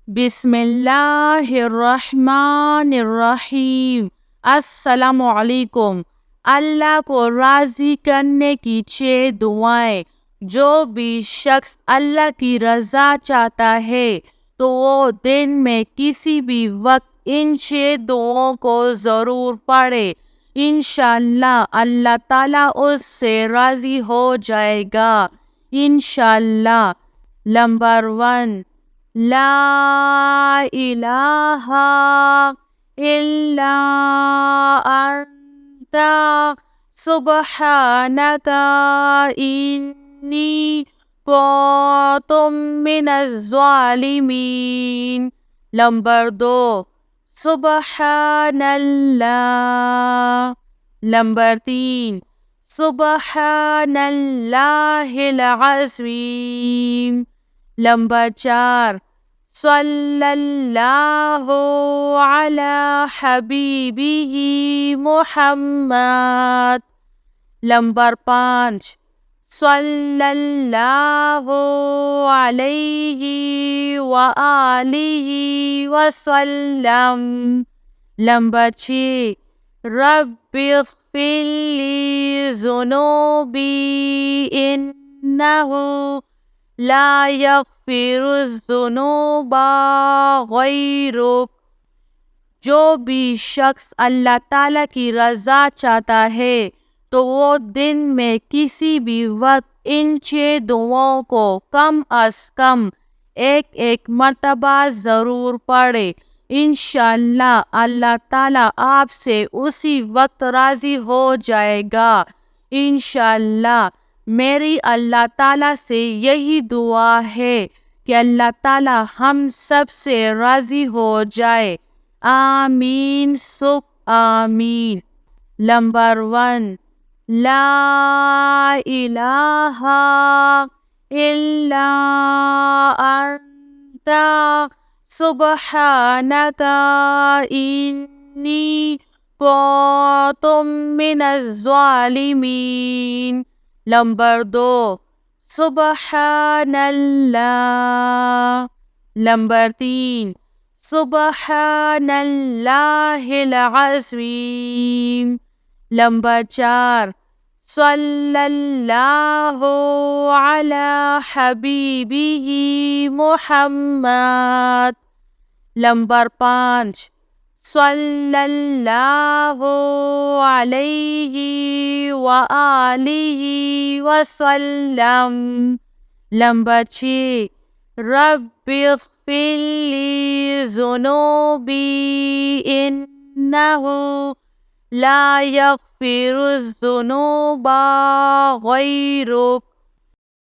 بسم اللہ الرحمن الرحیم۔ السلام علیکم۔ اللہ کو راضی کرنے کی 6 دعائیں۔ جو بھی شخص اللہ کی رضا چاہتا ہے تو وہ دن میں کسی بھی وقت ان 6 دعاؤں کو ضرور پڑھے۔ انشاءاللہ اللہ تعالیٰ اس سے راضی ہو جائے گا انشاءاللہ۔ نمبر 1، لا الہ الا انت سبحانک انی کنت من الظالمین۔ نمبر 2، سبحان اللہ۔ نمبر 3، سبحان اللہ العظیم۔ نمبر 4، صلی اللہ علی حبیبہ محمد۔ نمبر 5، صلی اللہ علیہ وآلہ وسلم۔ نمبر 6، رب اغفر لی ذنوبی انہ لا یغفر الذنوب غیرک۔ جو بھی شخص اللہ تعالیٰ کی رضا چاہتا ہے تو وہ دن میں کسی بھی وقت ان 6 دعاؤں کو کم از کم ایک مرتبہ ضرور پڑھے۔ انشاءاللہ اللہ تعالیٰ آپ سے اسی وقت راضی ہو جائے گا انشاءاللہ۔ میری اللہ تعالیٰ سے یہی دعا ہے کہ اللہ تعالیٰ ہم سب سے راضی ہو جائے، آمین ثم آمین۔ نمبر 1، لا الہ الا انت سبحانک انی کنت من الظالمین۔ نمبر 2، سبحان اللہ۔ نمبر 3، سبحان اللہ العظیم۔ نمبر 4، صلی اللہ علی حبیبہ محمد۔ نمبر 5، صلی اللہ علیہ وآلہ وسلم۔ نمبر 6، رب اغفر لی ذنوبی انہ لا یغفر الذنوب غیرک۔